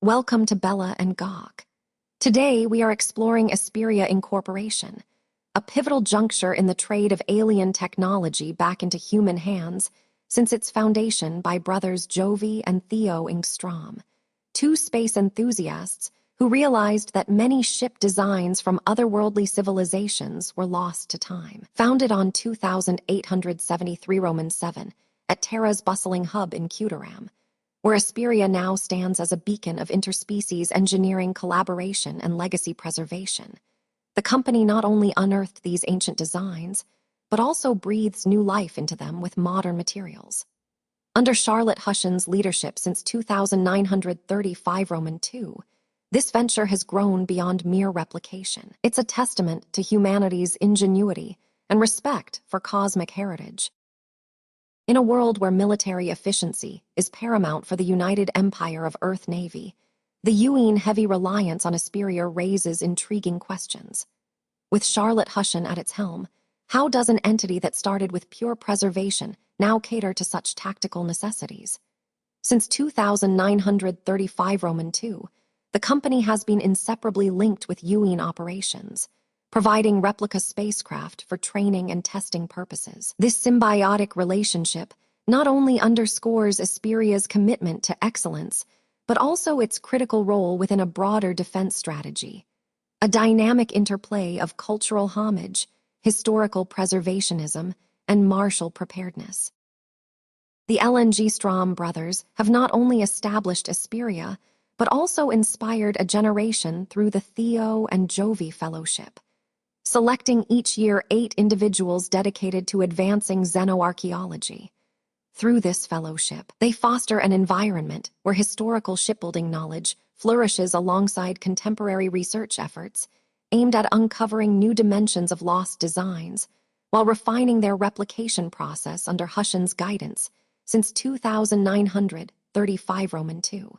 Welcome to Bella&Goch. Today, we are exploring Esperia Incorporation, a pivotal juncture in the trade of alien technology back into human hands since its foundation by brothers Jovi and Theo, two space enthusiasts who realized that many ship designs from otherworldly civilizations were lost to time. Founded on 2873 Roman 7 at Terra's bustling hub in Kutaram, where Esperia now stands as a beacon of interspecies engineering collaboration and legacy preservation. The company not only unearthed these ancient designs, but also breathes new life into them with modern materials. Under Charlotte Hussion's leadership since 2935 Roman 2, this venture has grown beyond mere replication. It's a testament to humanity's ingenuity and respect for cosmic heritage. In a world where military efficiency is paramount for the United Empire of Earth Navy, the UN heavy reliance on Esperia raises intriguing questions. With Charlotte Hussion at its helm, how does an entity that started with pure preservation now cater to such tactical necessities? Since 2935 Roman 2, the company has been inseparably linked with UN operations, providing replica spacecraft for training and testing purposes. This symbiotic relationship not only underscores Esperia's commitment to excellence, but also its critical role within a broader defense strategy, a dynamic interplay of cultural homage, historical preservationism, and martial preparedness. The Bella&Goch brothers have not only established Esperia, but also inspired a generation through the Theo and Jovi Fellowship, selecting each year 8 individuals dedicated to advancing xenoarchaeology. Through this fellowship, they foster an environment where historical shipbuilding knowledge flourishes alongside contemporary research efforts aimed at uncovering new dimensions of lost designs, while refining their replication process under Hussion's guidance since 2935 Roman 2.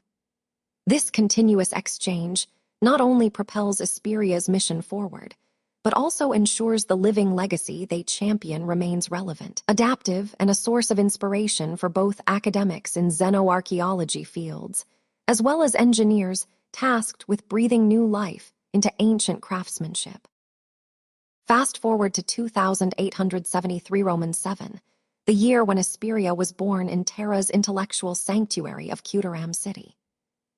This continuous exchange not only propels Esperia's mission forward, but also ensures the living legacy they champion remains relevant, adaptive, and a source of inspiration for both academics in xenoarchaeology fields, as well as engineers tasked with breathing new life into ancient craftsmanship. Fast forward to 2873 Roman 7, the year when Esperia was born in Terra's intellectual sanctuary of Kutaram City.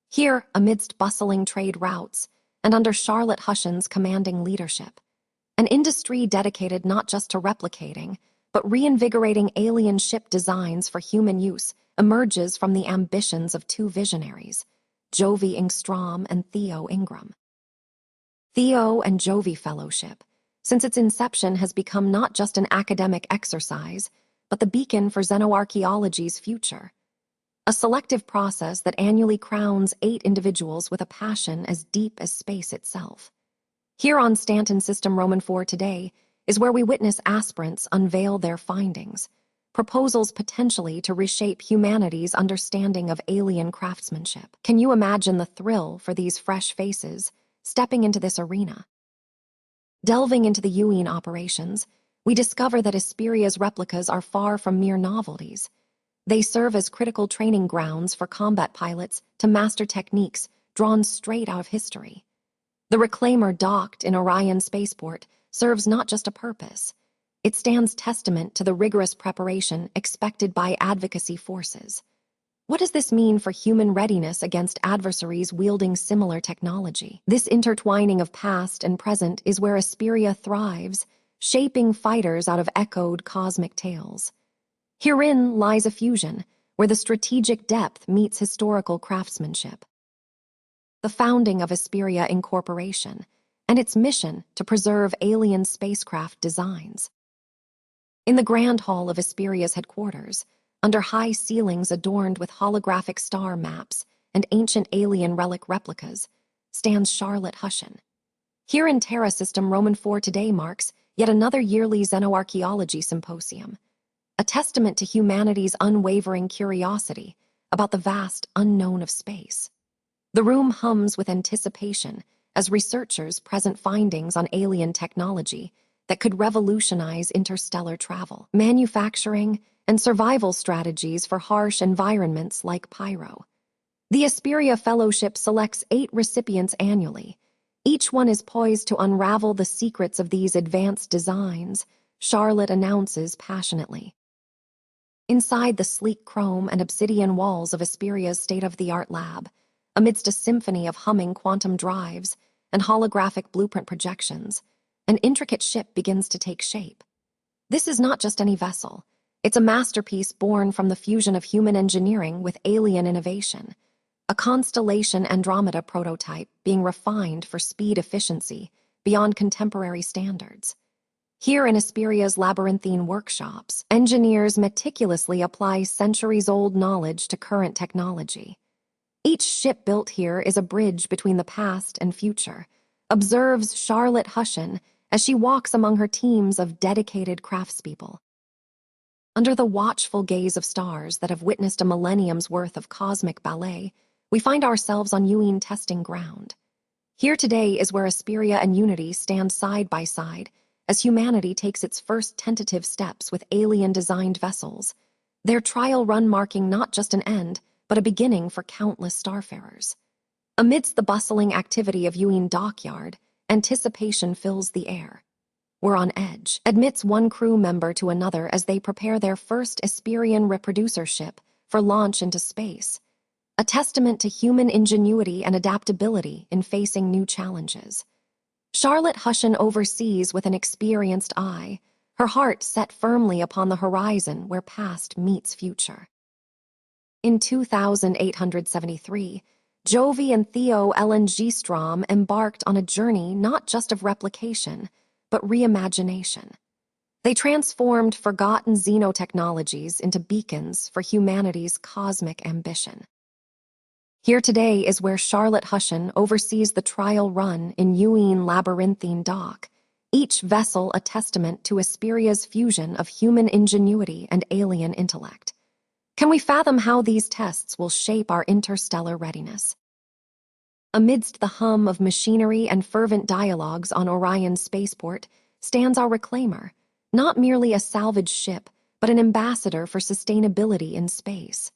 Here, amidst bustling trade routes, and under Charlotte Hussion's commanding leadership, an industry dedicated not just to replicating, but reinvigorating alien ship designs for human use emerges from the ambitions of 2 visionaries, Jovi Engstrom and Theo Ingram. Theo and Jovi Fellowship, since its inception, has become not just an academic exercise, but the beacon for xenoarchaeology's future, a selective process that annually crowns 8 individuals with a passion as deep as space itself. Here on Stanton System Roman 4 today is where we witness aspirants unveil their findings, proposals potentially to reshape humanity's understanding of alien craftsmanship. Can you imagine the thrill for these fresh faces stepping into this arena? Delving into the UN operations, we discover that Esperia's replicas are far from mere novelties. They serve as critical training grounds for combat pilots to master techniques drawn straight out of history. The reclaimer docked in Orion Spaceport serves not just a purpose. It stands testament to the rigorous preparation expected by advocacy forces. What does this mean for human readiness against adversaries wielding similar technology? This intertwining of past and present is where Esperia thrives, shaping fighters out of echoed cosmic tales. Herein lies a fusion, where the strategic depth meets historical craftsmanship. The founding of Esperia Incorporation, and its mission to preserve alien spacecraft designs. In the grand hall of Esperia's headquarters, under high ceilings adorned with holographic star maps and ancient alien relic replicas, stands Charlotte Hussion. Here in Terra System Roman 4 today marks yet another yearly xenoarchaeology symposium, a testament to humanity's unwavering curiosity about the vast unknown of space. The room hums with anticipation as researchers present findings on alien technology that could revolutionize interstellar travel, manufacturing, and survival strategies for harsh environments like Pyro. The Esperia Fellowship selects 8 recipients annually. Each one is poised to unravel the secrets of these advanced designs, Charlotte announces passionately. Inside the sleek chrome and obsidian walls of Esperia's state-of-the-art lab, amidst a symphony of humming quantum drives and holographic blueprint projections, an intricate ship begins to take shape. This is not just any vessel. It's a masterpiece born from the fusion of human engineering with alien innovation, a Constellation Andromeda prototype being refined for speed efficiency beyond contemporary standards. Here in Esperia's labyrinthine workshops, engineers meticulously apply centuries-old knowledge to current technology. Each ship built here is a bridge between the past and future, observes Charlotte Hushen as she walks among her teams of dedicated craftspeople. Under the watchful gaze of stars that have witnessed a millennium's worth of cosmic ballet, we find ourselves on Yuin testing ground. Here today is where Esperia and Unity stand side by side as humanity takes its first tentative steps with alien-designed vessels, their trial run marking not just an end, but a beginning for countless starfarers. Amidst the bustling activity of Yuin Dockyard, anticipation fills the air. We're on edge, admits one crew member to another as they prepare their first Esperian reproducer ship for launch into space, a testament to human ingenuity and adaptability in facing new challenges. Charlotte Hushen oversees with an experienced eye, her heart set firmly upon the horizon where past meets future. In 2873, Jovi and Theo L&G embarked on a journey not just of replication, but reimagination. They transformed forgotten xenotechnologies into beacons for humanity's cosmic ambition. Here today is where Charlotte Hushen oversees the trial run in Yuin Labyrinthine Dock, each vessel a testament to Esperia's fusion of human ingenuity and alien intellect. Can we fathom how these tests will shape our interstellar readiness? Amidst the hum of machinery and fervent dialogues on Orion's spaceport stands our reclaimer, not merely a salvage ship, but an ambassador for sustainability in space.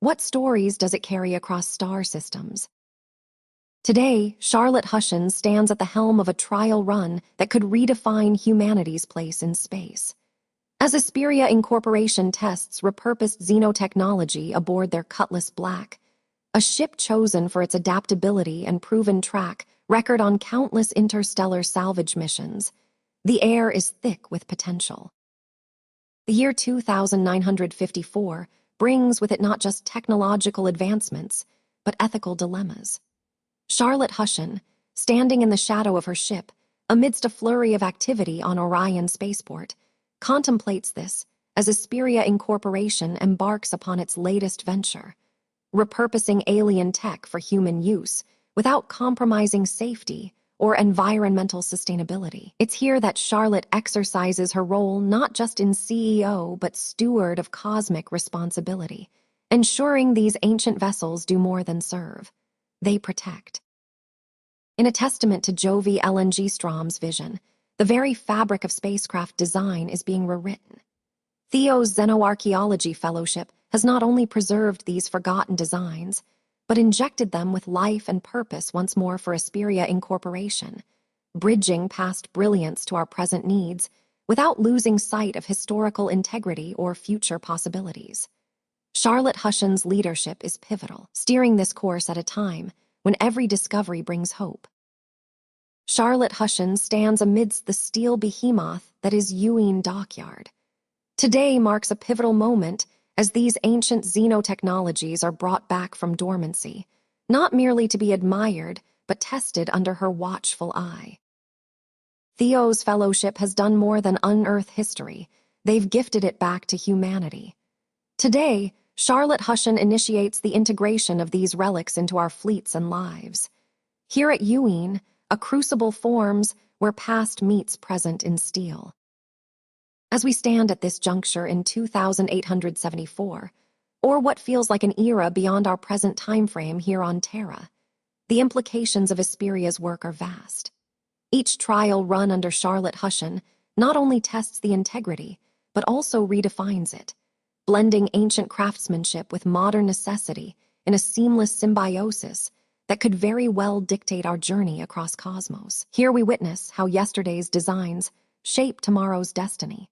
What stories does it carry across star systems? Today, Charlotte Hushen stands at the helm of a trial run that could redefine humanity's place in space. As Esperia Incorporation tests repurposed xenotechnology aboard their Cutlass Black, a ship chosen for its adaptability and proven track record on countless interstellar salvage missions, the air is thick with potential. The year 2954 brings with it not just technological advancements, but ethical dilemmas. Charlotte Hushen, standing in the shadow of her ship, amidst a flurry of activity on Orion Spaceport, contemplates this as Esperia Incorporation embarks upon its latest venture, repurposing alien tech for human use without compromising safety or environmental sustainability. It's here that Charlotte exercises her role not just in CEO but steward of cosmic responsibility, ensuring these ancient vessels do more than serve. They protect. In a testament to Jovi L&G vision, the very fabric of spacecraft design is being rewritten. Theo's Xenoarchaeology Fellowship has not only preserved these forgotten designs, but injected them with life and purpose once more for Esperia Incorporation, bridging past brilliance to our present needs without losing sight of historical integrity or future possibilities. Charlotte Hushen's leadership is pivotal, steering this course at a time when every discovery brings hope. Charlotte Hushen stands amidst the steel behemoth that is Yuin Dockyard. Today marks a pivotal moment as these ancient xenotechnologies are brought back from dormancy, not merely to be admired, but tested under her watchful eye. Theo's fellowship has done more than unearth history. They've gifted it back to humanity. Today, Charlotte Hushen initiates the integration of these relics into our fleets and lives. Here at Yuin, a crucible forms where past meets present in steel. As we stand at this juncture in 2874, or what feels like an era beyond our present timeframe here on Terra, the implications of Esperia's work are vast. Each trial run under Charlotte Hushen not only tests the integrity, but also redefines it, blending ancient craftsmanship with modern necessity in a seamless symbiosis that could very well dictate our journey across cosmos. Here we witness how yesterday's designs shape tomorrow's destiny.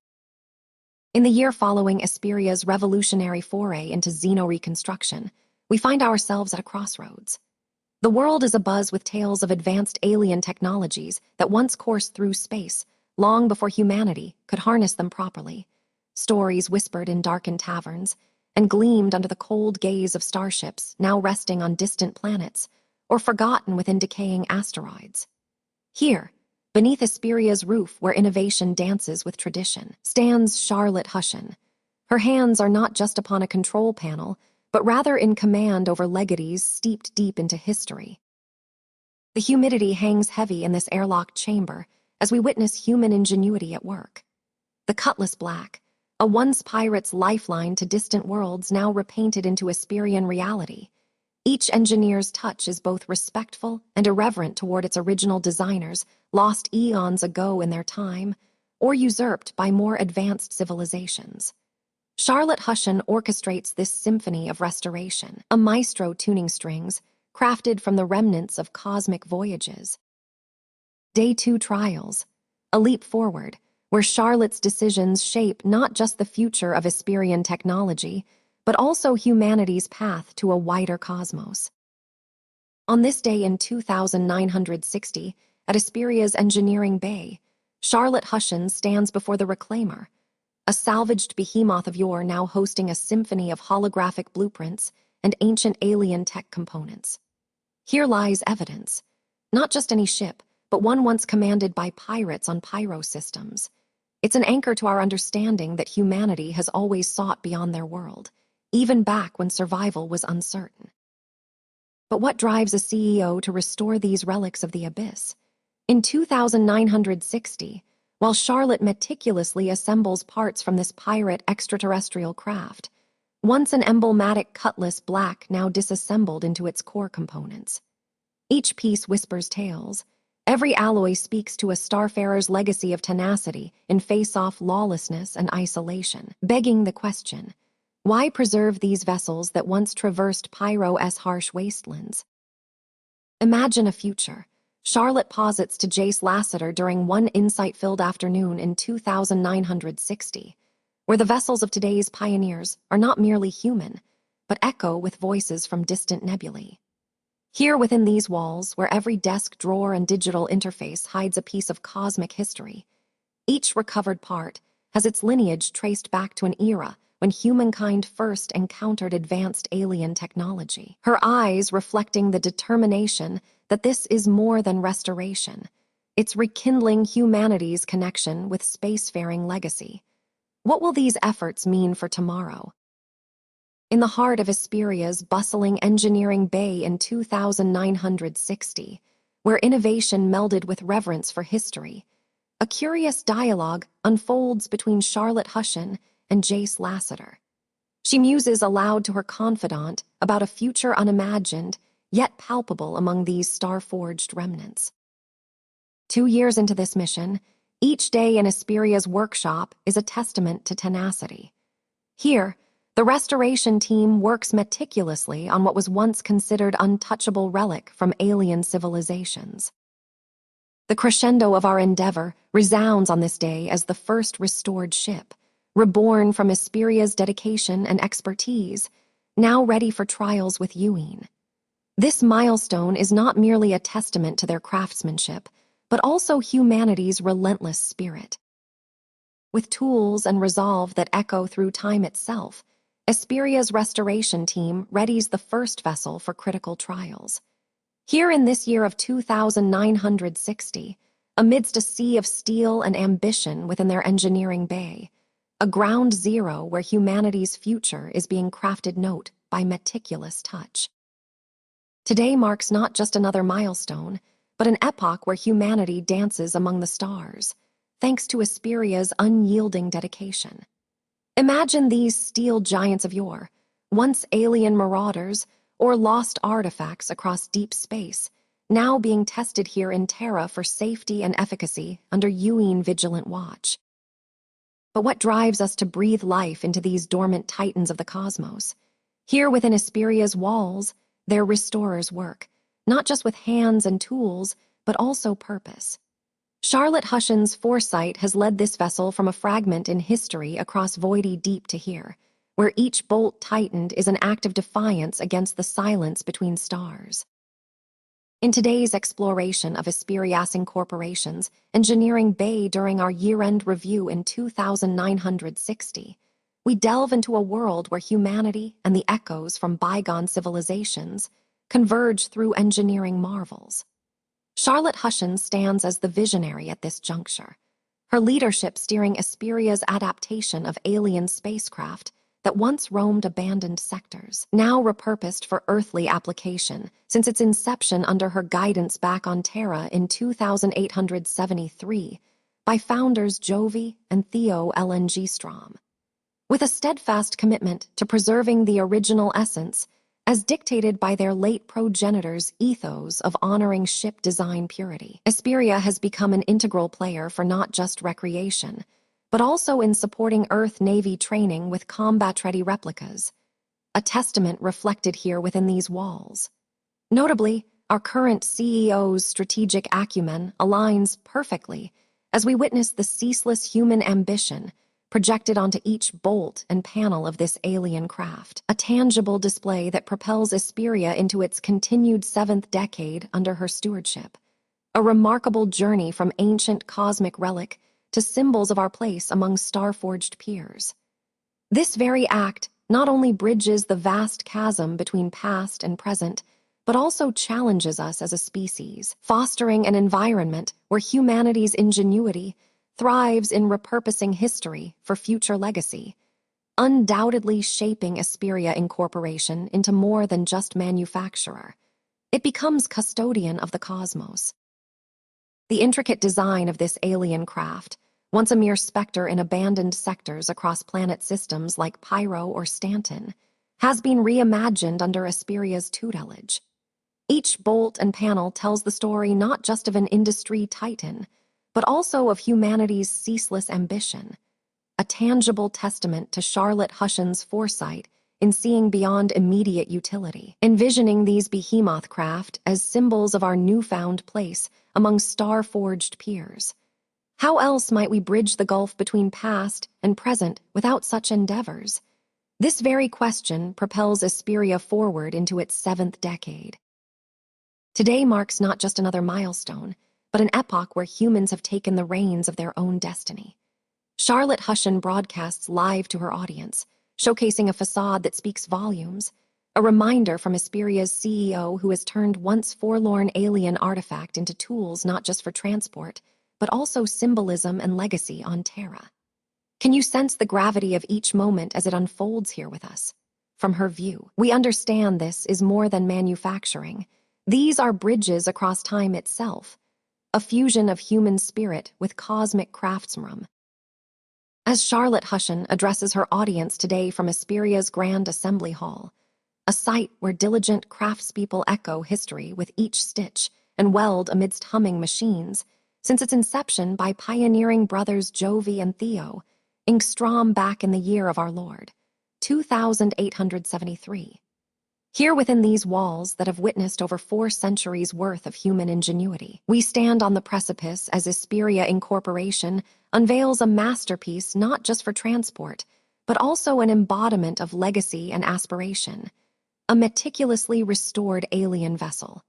In the year following Esperia's revolutionary foray into xeno-reconstruction, we find ourselves at a crossroads. The world is abuzz with tales of advanced alien technologies that once coursed through space, long before humanity could harness them properly. Stories whispered in darkened taverns and gleamed under the cold gaze of starships now resting on distant planets or forgotten within decaying asteroids. Here, beneath Esperia's roof where innovation dances with tradition, stands Charlotte Hushen. Her hands are not just upon a control panel, but rather in command over legacies steeped deep into history. The humidity hangs heavy in this airlocked chamber as we witness human ingenuity at work. The Cutlass Black, a once pirate's lifeline to distant worlds now repainted into Esperian reality. Each engineer's touch is both respectful and irreverent toward its original designers, lost eons ago in their time, or usurped by more advanced civilizations. Charlotte Hushen orchestrates this symphony of restoration, a maestro tuning strings crafted from the remnants of cosmic voyages. Day 2 trials, a leap forward, where Charlotte's decisions shape not just the future of Esperian technology, but also humanity's path to a wider cosmos. On this day in 2960, at Esperia's engineering bay, Charlotte Hushen stands before the Reclaimer, a salvaged behemoth of yore now hosting a symphony of holographic blueprints and ancient alien tech components. Here lies evidence, not just any ship, but one once commanded by pirates on pyro systems. It's an anchor to our understanding that humanity has always sought beyond their world, even back when survival was uncertain. But what drives a CEO to restore these relics of the abyss? In 2960, while Charlotte meticulously assembles parts from this pirate extraterrestrial craft, once an emblematic Cutlass Black now disassembled into its core components. Each piece whispers tales. Every alloy speaks to a starfarer's legacy of tenacity in face-off lawlessness and isolation, begging the question, why preserve these vessels that once traversed Pyro's harsh wastelands? Imagine a future, Charlotte posits to Jace Lassiter during one insight-filled afternoon in 2960, where the vessels of today's pioneers are not merely human, but echo with voices from distant nebulae. Here within these walls, where every desk drawer and digital interface hides a piece of cosmic history, each recovered part has its lineage traced back to an era when humankind first encountered advanced alien technology. Her eyes reflecting the determination that this is more than restoration. It's rekindling humanity's connection with spacefaring legacy. What will these efforts mean for tomorrow? In the heart of Esperia's bustling engineering bay in 2960, where innovation melded with reverence for history, a curious dialogue unfolds between Charlotte Hushen and Jace Lassiter. She muses aloud to her confidant about a future unimagined, yet palpable among these star-forged remnants. 2 years into this mission, each day in Esperia's workshop is a testament to tenacity. Here, the restoration team works meticulously on what was once considered untouchable relic from alien civilizations. The crescendo of our endeavor resounds on this day as the first restored ship, reborn from Esperia's dedication and expertise, now ready for trials with Ewing. This milestone is not merely a testament to their craftsmanship, but also humanity's relentless spirit. With tools and resolve that echo through time itself, Esperia's restoration team readies the first vessel for critical trials. Here in this year of 2960, amidst a sea of steel and ambition within their engineering bay, a ground zero where humanity's future is being crafted note by meticulous touch. Today marks not just another milestone, but an epoch where humanity dances among the stars, thanks to Esperia's unyielding dedication. Imagine these steel giants of yore, once alien marauders or lost artifacts across deep space, now being tested here in Terra for safety and efficacy under Ewing vigilant watch. But what drives us to breathe life into these dormant titans of the cosmos? Here within Esperia's walls, their restorers work, not just with hands and tools, but also purpose. Charlotte Hussion's foresight has led this vessel from a fragment in history across voidy deep to here, where each bolt tightened is an act of defiance against the silence between stars. In today's exploration of Esperia's Incorporation's engineering bay during our year-end review in 2960, we delve into a world where humanity and the echoes from bygone civilizations converge through engineering marvels. Charlotte Hussion stands as the visionary at this juncture, her leadership steering Esperia's adaptation of alien spacecraft that once roamed abandoned sectors, now repurposed for earthly application since its inception under her guidance back on Terra in 2873 by founders Jovi and Theo LNG. With a steadfast commitment to preserving the original essence, as dictated by their late progenitors' ethos of honoring ship design purity, Esperia has become an integral player for not just recreation, but also in supporting Earth Navy training with combat-ready replicas, a testament reflected here within these walls. Notably, our current CEO's strategic acumen aligns perfectly as we witness the ceaseless human ambition projected onto each bolt and panel of this alien craft, a tangible display that propels Esperia into its continued 7th decade under her stewardship, a remarkable journey from ancient cosmic relic to symbols of our place among star-forged peers. This very act not only bridges the vast chasm between past and present, but also challenges us as a species, fostering an environment where humanity's ingenuity thrives in repurposing history for future legacy, undoubtedly shaping Esperia Incorporation into more than just manufacturer. It becomes custodian of the cosmos. The intricate design of this alien craft, once a mere specter in abandoned sectors across planet systems like Pyro or Stanton, has been reimagined under Esperia's tutelage. Each bolt and panel tells the story not just of an industry titan, but also of humanity's ceaseless ambition, a tangible testament to Charlotte Hussion's foresight in seeing beyond immediate utility, envisioning these behemoth craft as symbols of our newfound place among star-forged peers. How else might we bridge the gulf between past and present without such endeavors? This very question propels Esperia forward into its 7th decade. Today marks not just another milestone, but an epoch where humans have taken the reins of their own destiny. Charlotte Hussion broadcasts live to her audience, showcasing a facade that speaks volumes, a reminder from Esperia's CEO who has turned once forlorn alien artifact into tools not just for transport, but also symbolism and legacy on Terra. Can you sense the gravity of each moment as it unfolds here with us? From her view, we understand this is more than manufacturing. These are bridges across time itself, a fusion of human spirit with cosmic craftsmanship. As Charlotte Hussion addresses her audience today from Esperia's Grand Assembly Hall, a site where diligent craftspeople echo history with each stitch and weld amidst humming machines, since its inception by pioneering brothers Jovi and Theo, Ingstrom back in the year of our Lord, 2873. Here within these walls that have witnessed over 4 centuries' worth of human ingenuity, we stand on the precipice as Esperia Incorporation unveils a masterpiece not just for transport, but also an embodiment of legacy and aspiration, a meticulously restored alien vessel.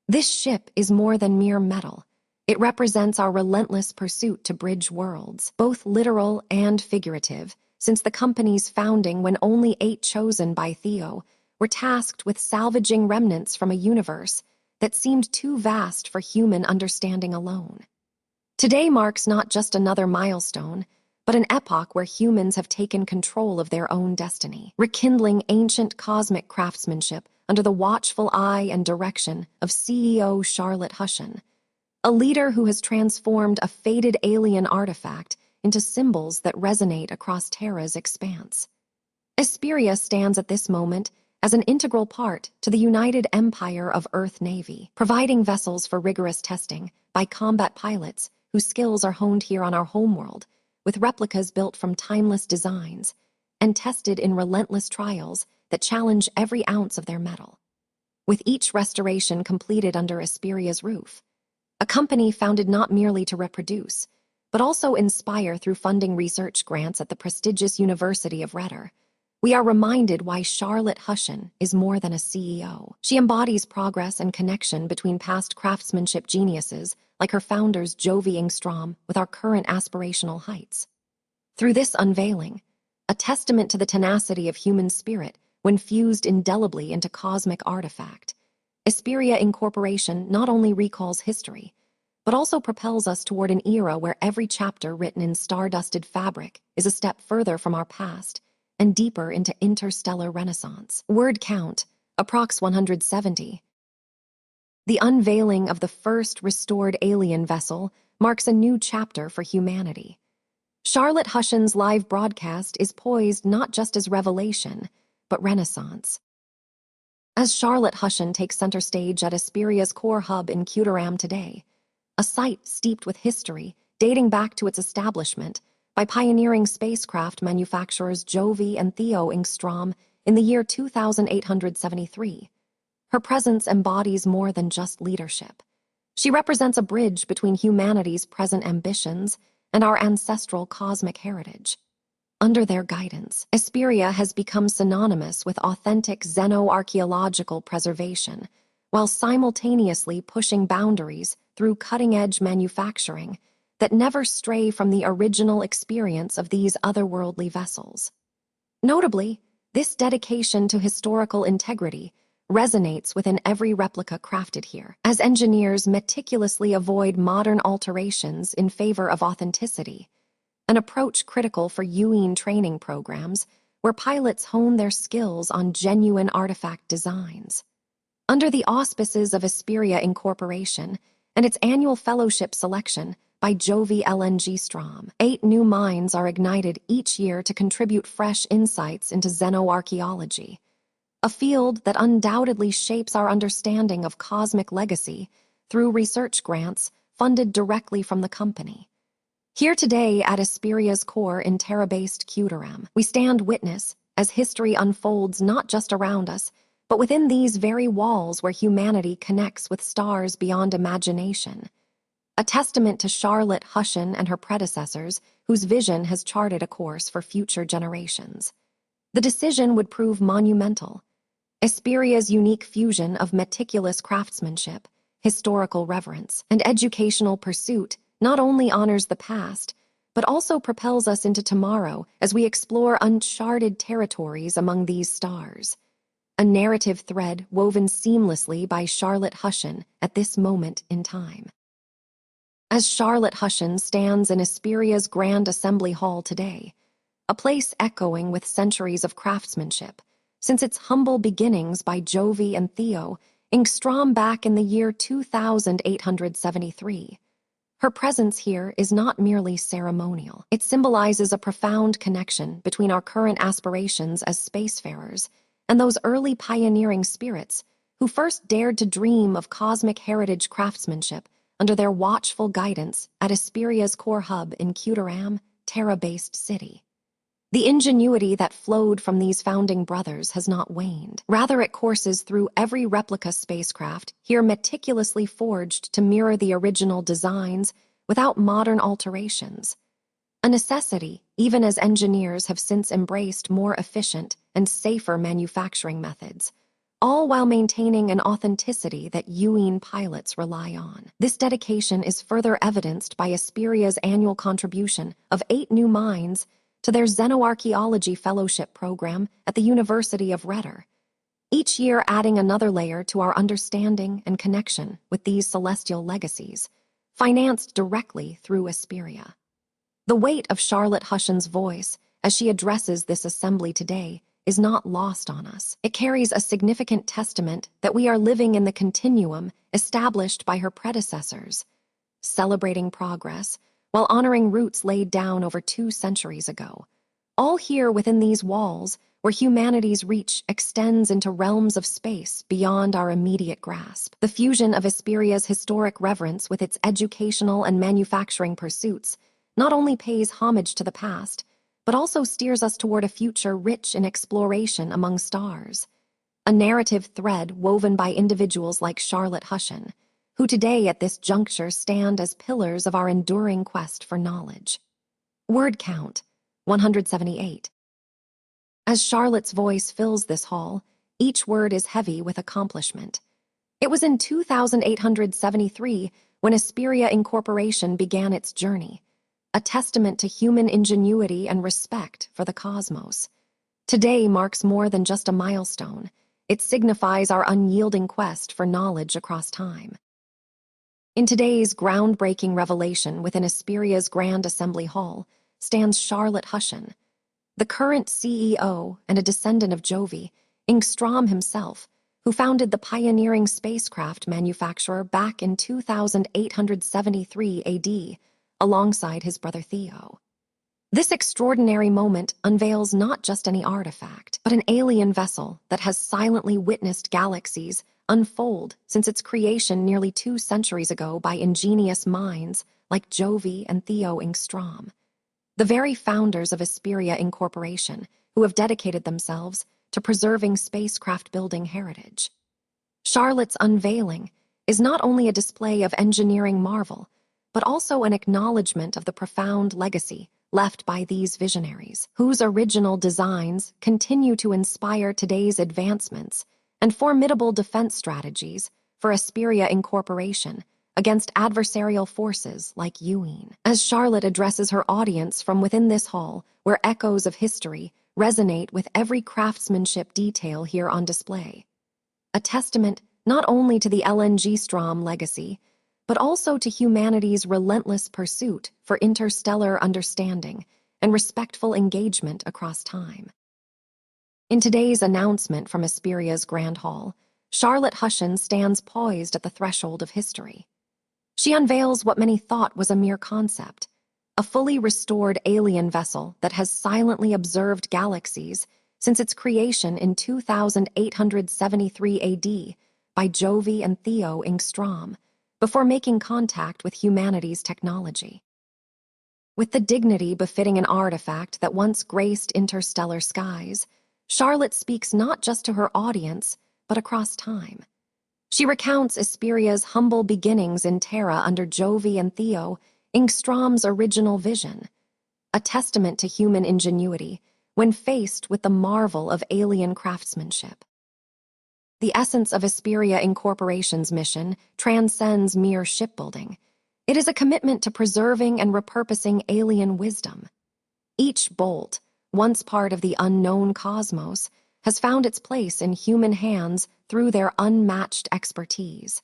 This ship is more than mere metal. It represents our relentless pursuit to bridge worlds, both literal and figurative, since the company's founding when only 8 chosen by Theo were tasked with salvaging remnants from a universe that seemed too vast for human understanding alone. Today marks not just another milestone, but an epoch where humans have taken control of their own destiny, rekindling ancient cosmic craftsmanship under the watchful eye and direction of CEO Charlotte Hussion, a leader who has transformed a faded alien artifact into symbols that resonate across Terra's expanse. Esperia stands at this moment as an integral part to the United Empire of Earth Navy, providing vessels for rigorous testing by combat pilots whose skills are honed here on our homeworld, with replicas built from timeless designs and tested in relentless trials that challenge every ounce of their metal. With each restoration completed under Esperia's roof, a company founded not merely to reproduce, but also inspire through funding research grants at the prestigious University of Retter, we are reminded why Charlotte Hushen is more than a CEO. She embodies progress and connection between past craftsmanship geniuses like her founders Jovi Engstrom with our current aspirational heights. Through this unveiling, a testament to the tenacity of human spirit when fused indelibly into cosmic artifact, Esperia Incorporation not only recalls history, but also propels us toward an era where every chapter written in star-dusted fabric is a step further from our past and deeper into interstellar renaissance. Word count, approx 170. The unveiling of the first restored alien vessel marks a new chapter for humanity. Charlotte Hushen's live broadcast is poised not just as revelation, but renaissance. As Charlotte Hushen takes center stage at Esperia's core hub in Kutaram today, a site steeped with history dating back to its establishment by pioneering spacecraft manufacturers Jovi and Theo Engstrom in the year 2873. Her presence embodies more than just leadership. She represents a bridge between humanity's present ambitions and our ancestral cosmic heritage. Under their guidance, Esperia has become synonymous with authentic xenoarchaeological preservation, while simultaneously pushing boundaries through cutting-edge manufacturing that never stray from the original experience of these otherworldly vessels. Notably, this dedication to historical integrity resonates within every replica crafted here, as engineers meticulously avoid modern alterations in favor of authenticity, an approach critical for UE training programs where pilots hone their skills on genuine artifact designs. Under the auspices of Esperia Incorporation and its annual fellowship selection by Jovi LNG Strom, 8 new minds are ignited each year to contribute fresh insights into xenoarchaeology, a field that undoubtedly shapes our understanding of cosmic legacy through research grants funded directly from the company. Here today at Esperia's core in Terra-based Kutaram, we stand witness as history unfolds not just around us, but within these very walls where humanity connects with stars beyond imagination. A testament to Charlotte Hushen and her predecessors, whose vision has charted a course for future generations. The decision would prove monumental. Esperia's unique fusion of meticulous craftsmanship, historical reverence, and educational pursuit not only honors the past, but also propels us into tomorrow as we explore uncharted territories among these stars. A narrative thread woven seamlessly by Charlotte Hushen at this moment in time. As Charlotte Hushen stands in Esperia's Grand Assembly Hall today, a place echoing with centuries of craftsmanship, since its humble beginnings by Jovi and Theo Engstrom back in the year 2873. Her presence here is not merely ceremonial. It symbolizes a profound connection between our current aspirations as spacefarers and those early pioneering spirits who first dared to dream of cosmic heritage craftsmanship under their watchful guidance at Esperia's core hub in Kutaram, Terra-based city. The ingenuity that flowed from these founding brothers has not waned. Rather, it courses through every replica spacecraft here meticulously forged to mirror the original designs without modern alterations. A necessity, even as engineers have since embraced more efficient and safer manufacturing methods, all while maintaining an authenticity that UE pilots rely on. This dedication is further evidenced by Esperia's annual contribution of 8 new minds to their Xenoarchaeology Fellowship program at the University of Retter, each year adding another layer to our understanding and connection with these celestial legacies, financed directly through Esperia. The weight of Charlotte Hushen's voice as she addresses this assembly today is not lost on us. It carries a significant testament that we are living in the continuum established by her predecessors, celebrating progress while honoring roots laid down over 2 centuries ago, all here within these walls where humanity's reach extends into realms of space beyond our immediate grasp. The fusion of Esperia's historic reverence with its educational and manufacturing pursuits not only pays homage to the past, but also steers us toward a future rich in exploration among stars. A narrative thread woven by individuals like Charlotte Hushin, who today at this juncture stand as pillars of our enduring quest for knowledge. Word count, 178. As Charlotte's voice fills this hall, each word is heavy with accomplishment. It was in 2873 when Esperia Incorporation began its journey, a testament to human ingenuity and respect for the cosmos. Today marks more than just a milestone. It signifies our unyielding quest for knowledge across time. In today's groundbreaking revelation within Esperia's Grand Assembly Hall stands Charlotte Hushin, the current CEO and a descendant of Jovi, Ingstrom himself, who founded the pioneering spacecraft manufacturer back in 2873 AD, alongside his brother Theo. This extraordinary moment unveils not just any artifact, but an alien vessel that has silently witnessed galaxies unfold since its creation nearly 2 centuries ago by ingenious minds like Jovi and Theo Ingstrom, the very founders of Esperia Incorporation, who have dedicated themselves to preserving spacecraft building heritage. Charlotte's unveiling is not only a display of engineering marvel, but also an acknowledgement of the profound legacy left by these visionaries, whose original designs continue to inspire today's advancements and formidable defense strategies for Esperia Incorporation against adversarial forces like Ewing. As Charlotte addresses her audience from within this hall, where echoes of history resonate with every craftsmanship detail here on display, a testament not only to the LNG Strom legacy, but also to humanity's relentless pursuit for interstellar understanding and respectful engagement across time. In today's announcement from Esperia's Grand Hall, Charlotte Hushin stands poised at the threshold of history. She unveils what many thought was a mere concept, a fully restored alien vessel that has silently observed galaxies since its creation in 2873 AD by Jovi and Theo Ingstrom, before making contact with humanity's technology. With the dignity befitting an artifact that once graced interstellar skies, Charlotte speaks not just to her audience, but across time. She recounts Esperia's humble beginnings in Terra under Jovi and Theo Ingstrom's original vision, a testament to human ingenuity when faced with the marvel of alien craftsmanship. The essence of Esperia Incorporation's mission transcends mere shipbuilding. It is a commitment to preserving and repurposing alien wisdom. Each bolt, once part of the unknown cosmos, has found its place in human hands through their unmatched expertise.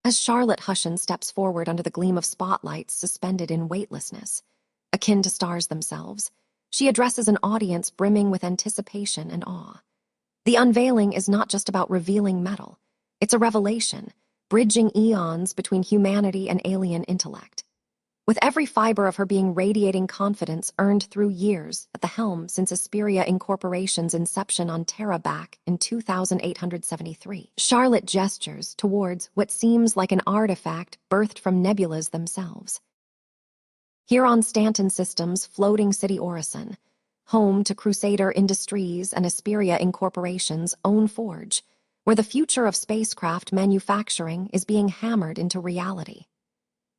As Charlotte Hushin steps forward under the gleam of spotlights suspended in weightlessness, akin to stars themselves, she addresses an audience brimming with anticipation and awe. The unveiling is not just about revealing metal. It's a revelation, bridging eons between humanity and alien intellect. With every fiber of her being radiating confidence earned through years at the helm since Esperia Incorporation's inception on Terra back in 2873, Charlotte gestures towards what seems like an artifact birthed from nebulas themselves. Here on Stanton Systems' floating city Orison, home to Crusader Industries and Esperia Incorporation's own forge, where the future of spacecraft manufacturing is being hammered into reality.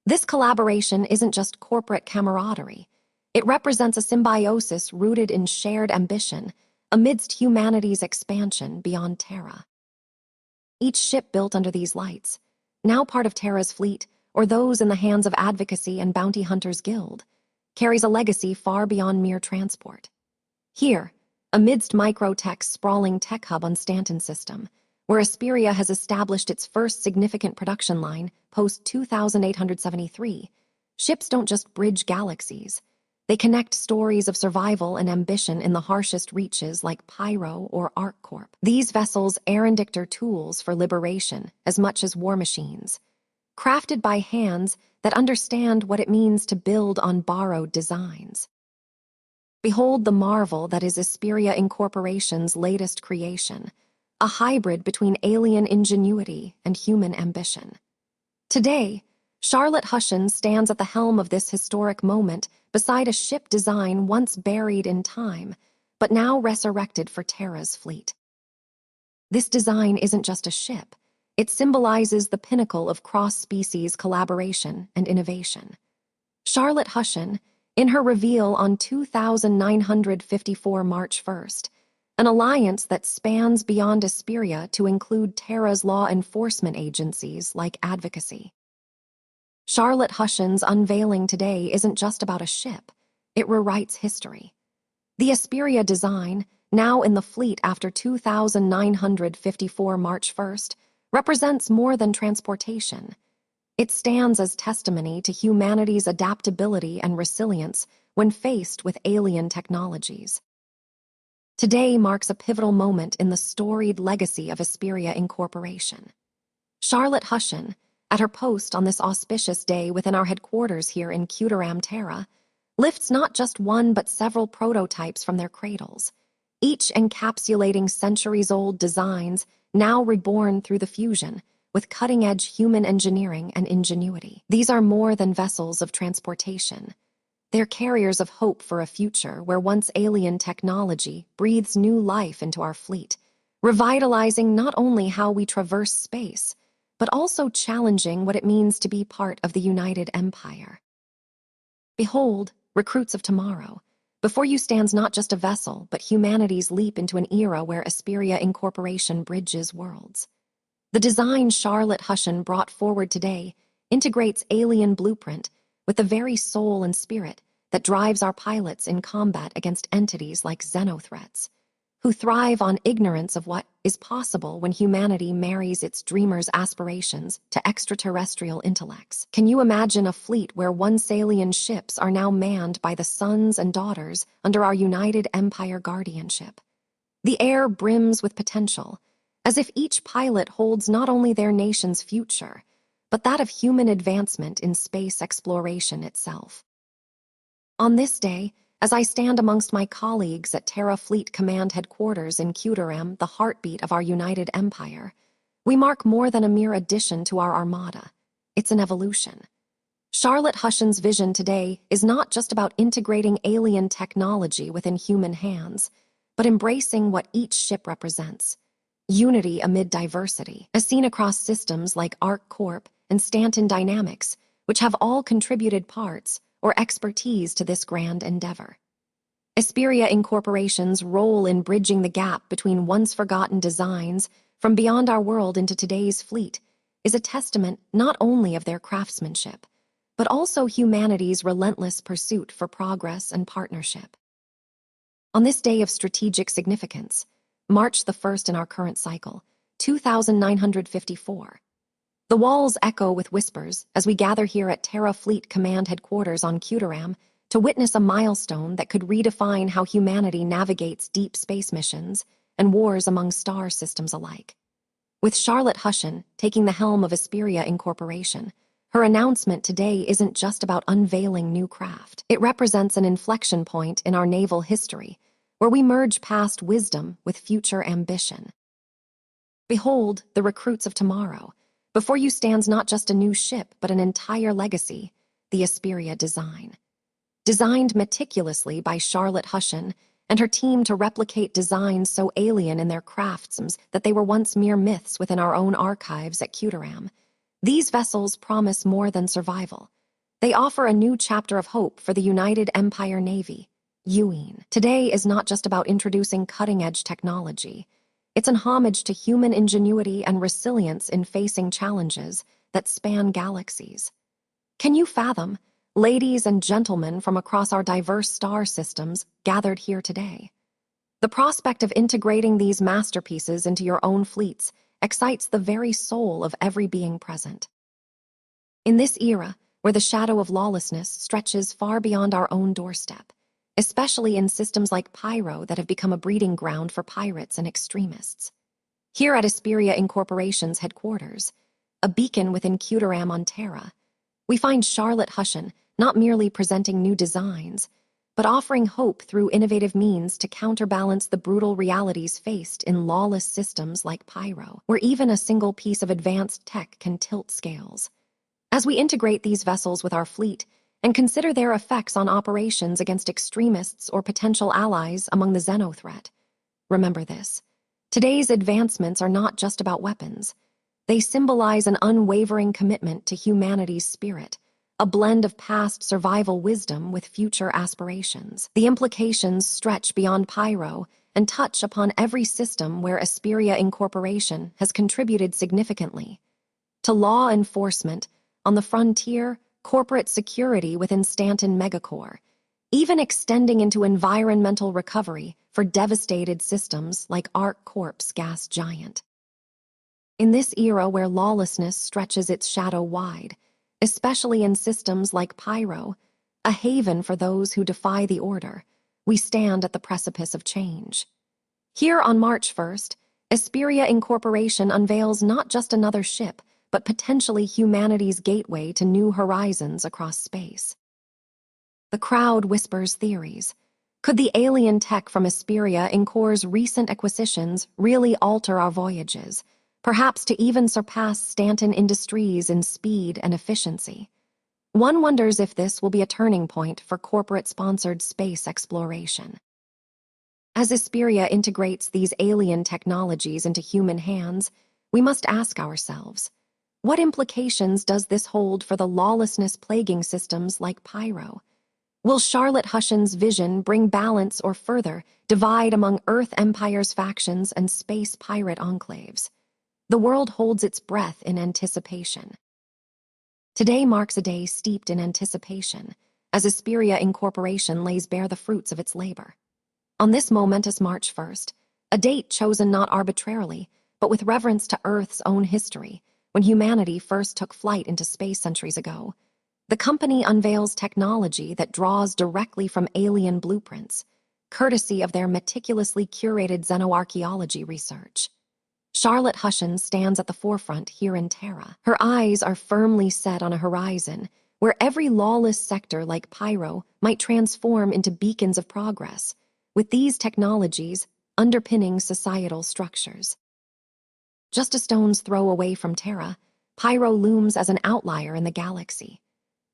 This collaboration isn't just corporate camaraderie. It represents a symbiosis rooted in shared ambition amidst humanity's expansion beyond Terra. Each ship built under these lights, now part of Terra's fleet or those in the hands of Advocacy and Bounty Hunters Guild, carries a legacy far beyond mere transport. Here, amidst Microtech's sprawling tech hub on Stanton System, where Esperia has established its first significant production line post-2873, ships don't just bridge galaxies. They connect stories of survival and ambition in the harshest reaches like Pyro or ArcCorp. These vessels errandictor tools for liberation as much as war machines, crafted by hands that understand what it means to build on borrowed designs. Behold the marvel that is Esperia Incorporation's latest creation, a hybrid between alien ingenuity and human ambition. Today, Charlotte Hushin stands at the helm of this historic moment beside a ship design once buried in time, but now resurrected for Terra's fleet. This design isn't just a ship. It symbolizes the pinnacle of cross-species collaboration and innovation. Charlotte Hushen, in her reveal on 2954 March 1st, an alliance that spans beyond Esperia to include Terra's law enforcement agencies like advocacy. Charlotte Hushen's unveiling today isn't just about a ship. It rewrites history. The Esperia design, now in the fleet after 2954 March 1st, represents more than transportation. It stands as testimony to humanity's adaptability and resilience when faced with alien technologies. Today marks a pivotal moment in the storied legacy of Esperia Incorporation. Charlotte Hushen, at her post on this auspicious day within our headquarters here in Kutaram, Terra, lifts not just one but several prototypes from their cradles, each encapsulating centuries-old designs now reborn through the fusion with cutting-edge human engineering and ingenuity. These are more than vessels of transportation. They're carriers of hope for a future where once alien technology breathes new life into our fleet, revitalizing not only how we traverse space, but also challenging what it means to be part of the United Empire. Behold, recruits of tomorrow. Before you stands not just a vessel, but humanity's leap into an era where Esperia Incorporation bridges worlds. The design Charlotte Hushen brought forward today integrates alien blueprint with the very soul and spirit that drives our pilots in combat against entities like xenothreats, who thrive on ignorance of what is possible when humanity marries its dreamers' aspirations to extraterrestrial intellects. Can you imagine a fleet where once alien ships are now manned by the sons and daughters under our United Empire guardianship? The air brims with potential, as if each pilot holds not only their nation's future, but that of human advancement in space exploration itself. On this day, as I stand amongst my colleagues at Terra Fleet Command Headquarters in Kutaram, the heartbeat of our United Empire, we mark more than a mere addition to our armada. It's an evolution. Charlotte Hushen's vision today is not just about integrating alien technology within human hands, but embracing what each ship represents: unity amid diversity, as seen across systems like Arc Corp and Stanton Dynamics, which have all contributed parts or expertise to this grand endeavor. Esperia Incorporation's role in bridging the gap between once-forgotten designs from beyond our world into today's fleet is a testament not only of their craftsmanship, but also humanity's relentless pursuit for progress and partnership. On this day of strategic significance, March the 1st in our current cycle, 2954, the walls echo with whispers as we gather here at Terra Fleet Command Headquarters on Kutaram to witness a milestone that could redefine how humanity navigates deep space missions and wars among star systems alike. With Charlotte Hushen taking the helm of Esperia Incorporation, her announcement today isn't just about unveiling new craft. It represents an inflection point in our naval history, where we merge past wisdom with future ambition. Behold, the recruits of tomorrow. Before you stands not just a new ship, but an entire legacy, the Esperia design. Designed meticulously by Charlotte Hushen and her team to replicate designs so alien in their craftsmanship that they were once mere myths within our own archives at Kutaram, these vessels promise more than survival. They offer a new chapter of hope for the United Empire Navy, UEN. Today is not just about introducing cutting-edge technology. It's an homage to human ingenuity and resilience in facing challenges that span galaxies. Can you fathom, ladies and gentlemen from across our diverse star systems gathered here today? The prospect of integrating these masterpieces into your own fleets excites the very soul of every being present. In this era, where the shadow of lawlessness stretches far beyond our own doorstep, especially in systems like Pyro that have become a breeding ground for pirates and extremists. Here at Esperia Incorporation's headquarters, a beacon within Kutaram on Terra, we find Charlotte Hushen not merely presenting new designs, but offering hope through innovative means to counterbalance the brutal realities faced in lawless systems like Pyro, where even a single piece of advanced tech can tilt scales. As we integrate these vessels with our fleet and consider their effects on operations against extremists or potential allies among the Xeno threat. Remember this. Today's advancements are not just about weapons. They symbolize an unwavering commitment to humanity's spirit, a blend of past survival wisdom with future aspirations. The implications stretch beyond Pyro and touch upon every system where Esperia Incorporation has contributed significantly. To law enforcement, on the frontier, corporate security within Stanton Megacore, even extending into environmental recovery for devastated systems like Arc Corp's gas giant. In this era where lawlessness stretches its shadow wide, especially in systems like Pyro, a haven for those who defy the order, we stand at the precipice of change. Here on March 1st, Esperia Incorporation unveils not just another ship, but potentially humanity's gateway to new horizons across space. The crowd whispers theories. Could the alien tech from Esperia Incor's recent acquisitions really alter our voyages, perhaps to even surpass Stanton Industries in speed and efficiency? One wonders if this will be a turning point for corporate-sponsored space exploration. As Esperia integrates these alien technologies into human hands, we must ask ourselves, what implications does this hold for the lawlessness plaguing systems like Pyro? Will Charlotte Hushin's vision bring balance or further divide among Earth Empire's factions and space pirate enclaves? The world holds its breath in anticipation. Today marks a day steeped in anticipation, as Esperia Incorporation lays bare the fruits of its labor. On this momentous March 1st, a date chosen not arbitrarily, but with reverence to Earth's own history, when humanity first took flight into space centuries ago, the company unveils technology that draws directly from alien blueprints, courtesy of their meticulously curated xenoarchaeology research. Charlotte Hushin stands at the forefront here in Terra. Her eyes are firmly set on a horizon where every lawless sector like Pyro might transform into beacons of progress, with these technologies underpinning societal structures. Just a stone's throw away from Terra, Pyro looms as an outlier in the galaxy.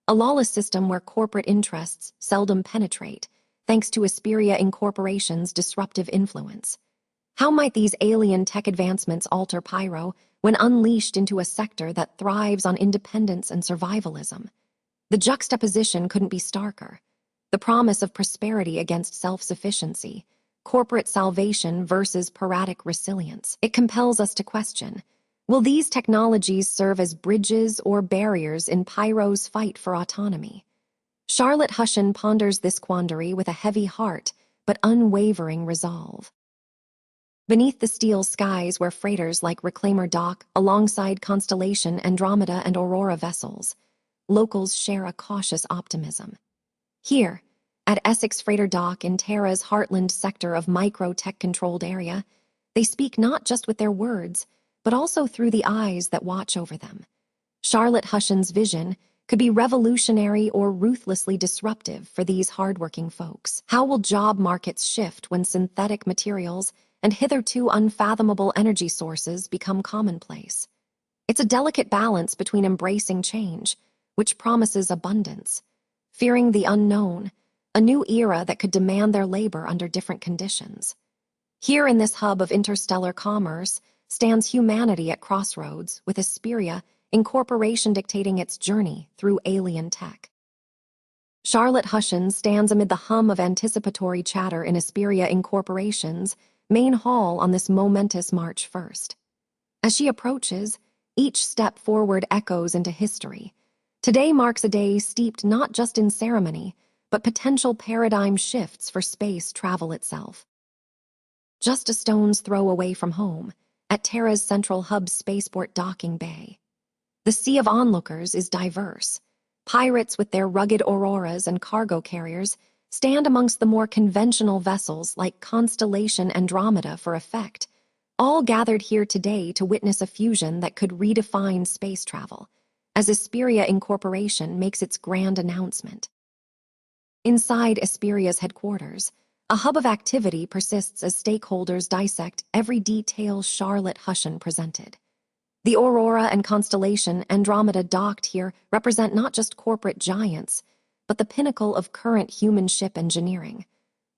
A lawless system where corporate interests seldom penetrate, thanks to Esperia Incorporation's disruptive influence. How might these alien tech advancements alter Pyro when unleashed into a sector that thrives on independence and survivalism? The juxtaposition couldn't be starker. The promise of prosperity against self-sufficiency, corporate salvation versus piratic resilience. It compels us to question, will these technologies serve as bridges or barriers in Pyro's fight for autonomy? Charlotte Hushin ponders this quandary with a heavy heart but unwavering resolve. Beneath the steel skies where freighters like Reclaimer dock alongside Constellation, Andromeda, and Aurora vessels, locals share a cautious optimism. Here, at Essex Freighter Dock in Terra's heartland sector of micro-tech-controlled area, they speak not just with their words, but also through the eyes that watch over them. Charlotte Hushin's vision could be revolutionary or ruthlessly disruptive for these hardworking folks. How will job markets shift when synthetic materials and hitherto unfathomable energy sources become commonplace? It's a delicate balance between embracing change, which promises abundance, fearing the unknown, a new era that could demand their labor under different conditions. Here in this hub of interstellar commerce stands humanity at crossroads, with Esperia Incorporation dictating its journey through alien tech. Charlotte Hushin stands amid the hum of anticipatory chatter in Esperia Incorporation's main hall on this momentous March 1st. As she approaches, each step forward echoes into history. Today marks a day steeped not just in ceremony, but potential paradigm shifts for space travel itself. Just a stone's throw away from home, at Terra's central hub spaceport docking bay. The sea of onlookers is diverse. Pirates with their rugged auroras and cargo carriers stand amongst the more conventional vessels like Constellation, Andromeda for effect, all gathered here today to witness a fusion that could redefine space travel, as Esperia Incorporation makes its grand announcement. Inside Esperia's headquarters, a hub of activity persists as stakeholders dissect every detail Charlotte Hushin presented. The Aurora and Constellation Andromeda docked here represent not just corporate giants, but the pinnacle of current human ship engineering.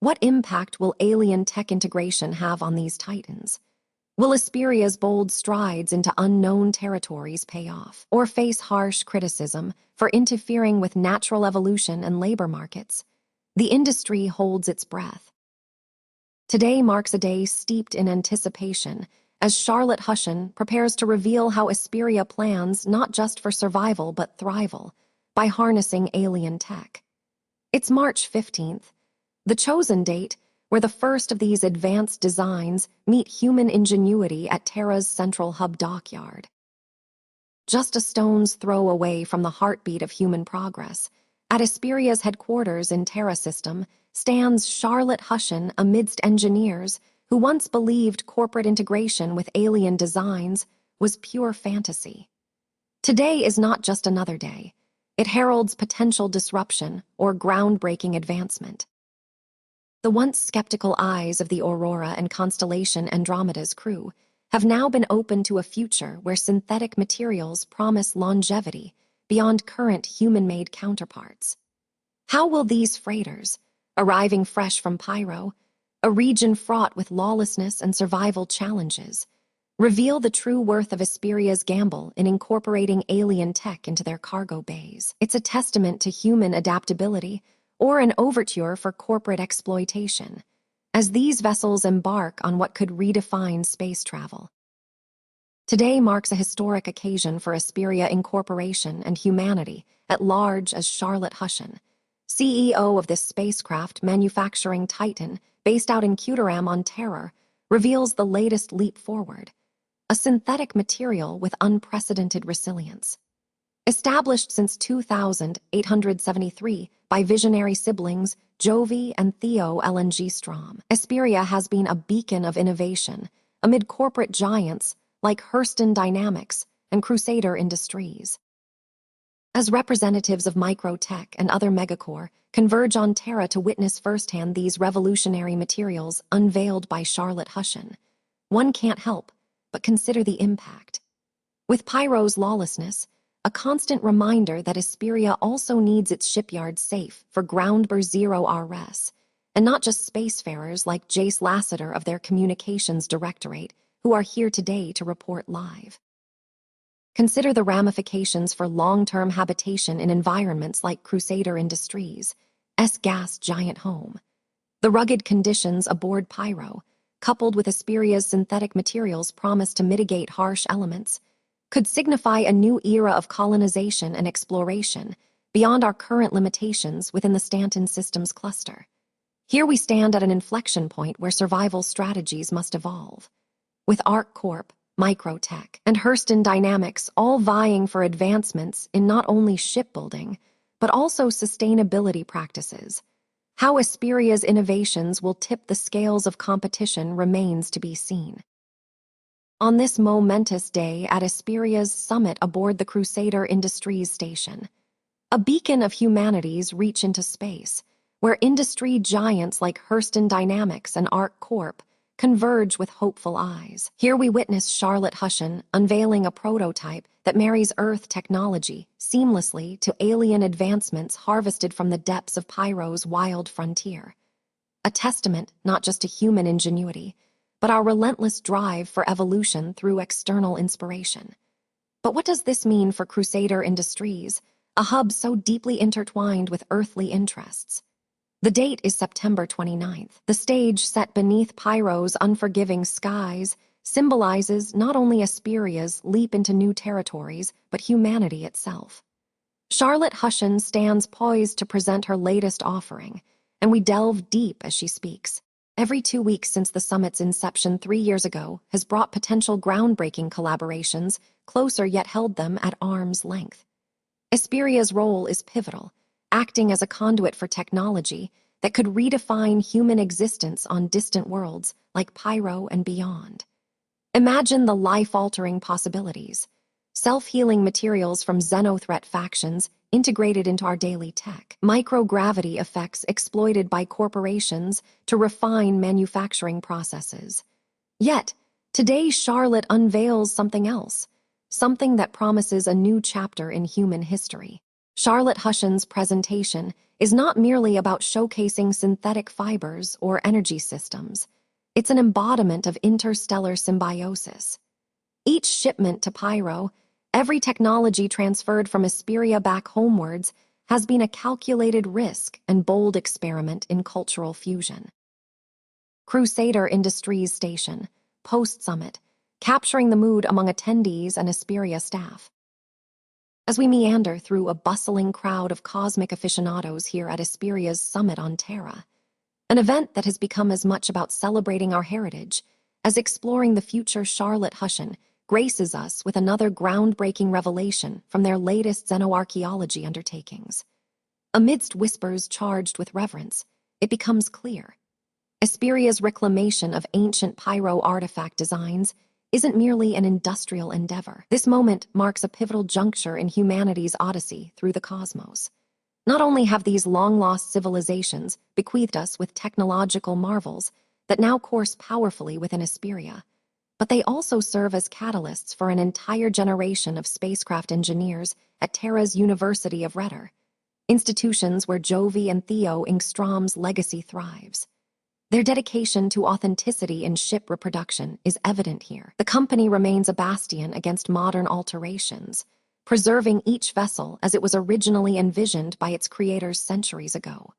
What impact will alien tech integration have on these titans? Will Esperia's bold strides into unknown territories pay off, or face harsh criticism for interfering with natural evolution and labor markets? The industry holds its breath. Today marks a day steeped in anticipation, as Charlotte Hushen prepares to reveal how Esperia plans not just for survival but thrival by harnessing alien tech. It's March 15th, the chosen date where the first of these advanced designs meet human ingenuity at Terra's central hub dockyard. Just a stone's throw away from the heartbeat of human progress, at Esperia's headquarters in Terra system stands Charlotte Hushen amidst engineers who once believed corporate integration with alien designs was pure fantasy. Today is not just another day. It heralds potential disruption or groundbreaking advancement. The once skeptical eyes of the Aurora and Constellation Andromeda's crew have now been opened to a future where synthetic materials promise longevity beyond current human-made counterparts. How will these freighters, arriving fresh from Pyro, a region fraught with lawlessness and survival challenges, reveal the true worth of Esperia's gamble in incorporating alien tech into their cargo bays? It's a testament to human adaptability or an overture for corporate exploitation, as these vessels embark on what could redefine space travel. Today marks a historic occasion for Esperia Incorporation and humanity at large, as Charlotte Hushen, CEO of this spacecraft manufacturing titan based out in Kutaram on Terra, reveals the latest leap forward, a synthetic material with unprecedented resilience. Established since 2873 by visionary siblings Jovi and Theo LNG Strom, Esperia has been a beacon of innovation amid corporate giants like Hurston Dynamics and Crusader Industries. As representatives of microtech and other megacore converge on Terra to witness firsthand these revolutionary materials unveiled by Charlotte Hushen, one can't help but consider the impact. With Pyro's lawlessness, a constant reminder that Esperia also needs its shipyards safe for ground-bar zero RS, and not just spacefarers like Jace Lassiter of their Communications Directorate, who are here today to report live. Consider the ramifications for long-term habitation in environments like Crusader Industries' gas giant home. The rugged conditions aboard Pyro, coupled with Esperia's synthetic materials promise to mitigate harsh elements, could signify a new era of colonization and exploration beyond our current limitations within the Stanton Systems cluster. Here we stand at an inflection point where survival strategies must evolve, with ARC Corp, Microtech, and Hurston Dynamics all vying for advancements in not only shipbuilding, but also sustainability practices. How Esperia's innovations will tip the scales of competition remains to be seen. On this momentous day at Esperia's summit aboard the Crusader Industries station, a beacon of humanity's reach into space, where industry giants like Hurston Dynamics and ARC Corp converge with hopeful eyes. Here we witness Charlotte Hushen unveiling a prototype that marries Earth technology seamlessly to alien advancements harvested from the depths of Pyro's wild frontier. A testament not just to human ingenuity, but our relentless drive for evolution through external inspiration. But what does this mean for Crusader Industries, a hub so deeply intertwined with earthly interests? The date is September 29th. The stage set beneath Pyro's unforgiving skies symbolizes not only Esperia's leap into new territories, but humanity itself. Charlotte Hushen stands poised to present her latest offering, and we delve deep as she speaks. Every 2 weeks since the summit's inception 3 years ago has brought potential groundbreaking collaborations closer yet held them at arm's length. Esperia's role is pivotal, acting as a conduit for technology that could redefine human existence on distant worlds like Pyro and beyond. Imagine the life-altering possibilities. Self-healing materials from xenothreat factions integrated into our daily tech. Microgravity effects exploited by corporations to refine manufacturing processes. Yet, today Charlotte unveils something else, something that promises a new chapter in human history. Charlotte Hussion's presentation is not merely about showcasing synthetic fibers or energy systems. It's an embodiment of interstellar symbiosis. Each shipment to Pyro, every technology transferred from Esperia back homewards, has been a calculated risk and bold experiment in cultural fusion. Crusader Industries Station, post-summit, capturing the mood among attendees and Esperia staff. As we meander through a bustling crowd of cosmic aficionados here at Esperia's summit on Terra, an event that has become as much about celebrating our heritage as exploring the future, Charlotte Hussion graces us with another groundbreaking revelation from their latest xenoarchaeology undertakings. Amidst whispers charged with reverence, it becomes clear. Esperia's reclamation of ancient pyro artifact designs isn't merely an industrial endeavor. This moment marks a pivotal juncture in humanity's odyssey through the cosmos. Not only have these long-lost civilizations bequeathed us with technological marvels that now course powerfully within Esperia, but they also serve as catalysts for an entire generation of spacecraft engineers at Terra's University of Rhetor, institutions where Jovi and Theo Engstrom's legacy thrives. Their dedication to authenticity in ship reproduction is evident here. The company remains a bastion against modern alterations, preserving each vessel as it was originally envisioned by its creators centuries ago.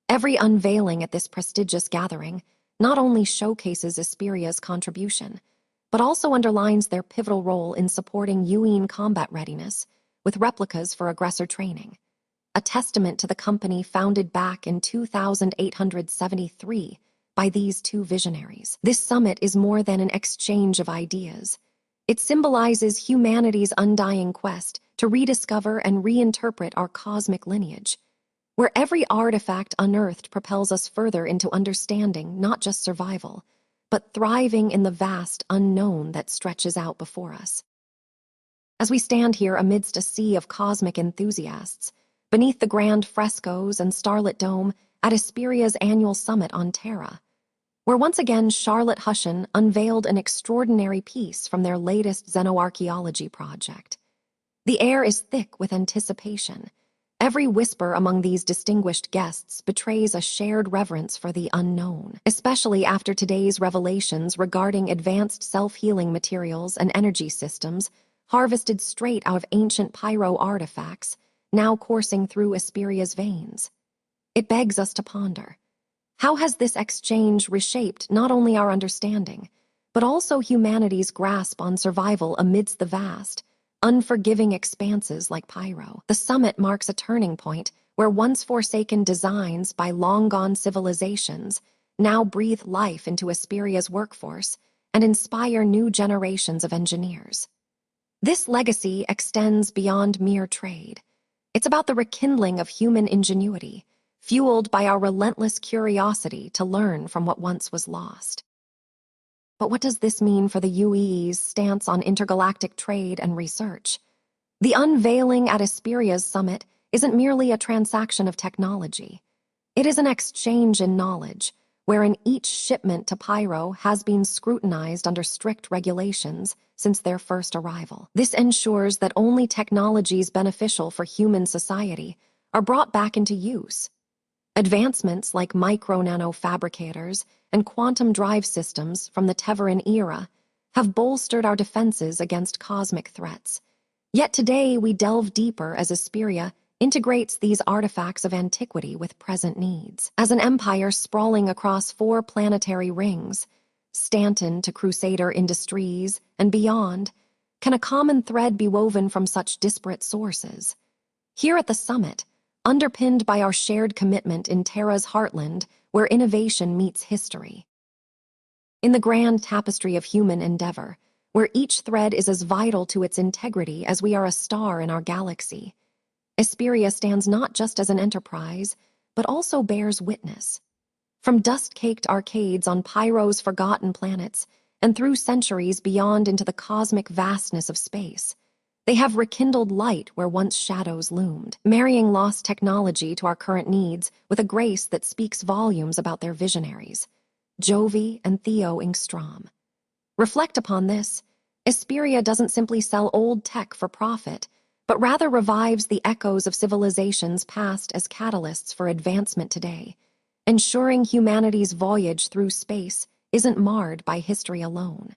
Every unveiling at this prestigious gathering not only showcases Esperia's contribution, but also underlines their pivotal role in supporting UN combat readiness with replicas for aggressor training, a testament to the company founded back in 2873 by these two visionaries. This summit is more than an exchange of ideas. It symbolizes humanity's undying quest to rediscover and reinterpret our cosmic lineage, where every artifact unearthed propels us further into understanding not just survival, but thriving in the vast unknown that stretches out before us. As we stand here amidst a sea of cosmic enthusiasts, beneath the grand frescoes and starlit dome at Esperia's annual summit on Terra, where once again Charlotte Hussion unveiled an extraordinary piece from their latest xenoarchaeology project. The air is thick with anticipation. Every whisper among these distinguished guests betrays a shared reverence for the unknown, especially after today's revelations regarding advanced self-healing materials and energy systems harvested straight out of ancient pyro artifacts now coursing through Esperia's veins. It begs us to ponder. How has this exchange reshaped not only our understanding, but also humanity's grasp on survival amidst the vast, unforgiving expanses like Pyro? The summit marks a turning point where once forsaken designs by long-gone civilizations now breathe life into Esperia's workforce and inspire new generations of engineers. This legacy extends beyond mere trade. It's about the rekindling of human ingenuity, fueled by our relentless curiosity to learn from what once was lost. But what does this mean for the UEE's stance on intergalactic trade and research? The unveiling at Esperia's summit isn't merely a transaction of technology. It is an exchange in knowledge, wherein each shipment to Pyro has been scrutinized under strict regulations since their first arrival. This ensures that only technologies beneficial for human society are brought back into use. Advancements like micro-nanofabricators and quantum drive systems from the Teveran era have bolstered our defenses against cosmic threats. Yet today we delve deeper as Esperia integrates these artifacts of antiquity with present needs. As an empire sprawling across 4 planetary rings, Stanton to Crusader Industries and beyond, can a common thread be woven from such disparate sources? Here at the summit, underpinned by our shared commitment in Terra's heartland, where innovation meets history. In the grand tapestry of human endeavor, where each thread is as vital to its integrity as we are a star in our galaxy, Esperia stands not just as an enterprise, but also bears witness. From dust-caked arcades on Pyro's forgotten planets and through centuries beyond into the cosmic vastness of space, they have rekindled light where once shadows loomed, marrying lost technology to our current needs with a grace that speaks volumes about their visionaries, Jovi and Theo Engstrom. Reflect upon this. Esperia doesn't simply sell old tech for profit, but rather revives the echoes of civilizations past as catalysts for advancement today, ensuring humanity's voyage through space isn't marred by history alone.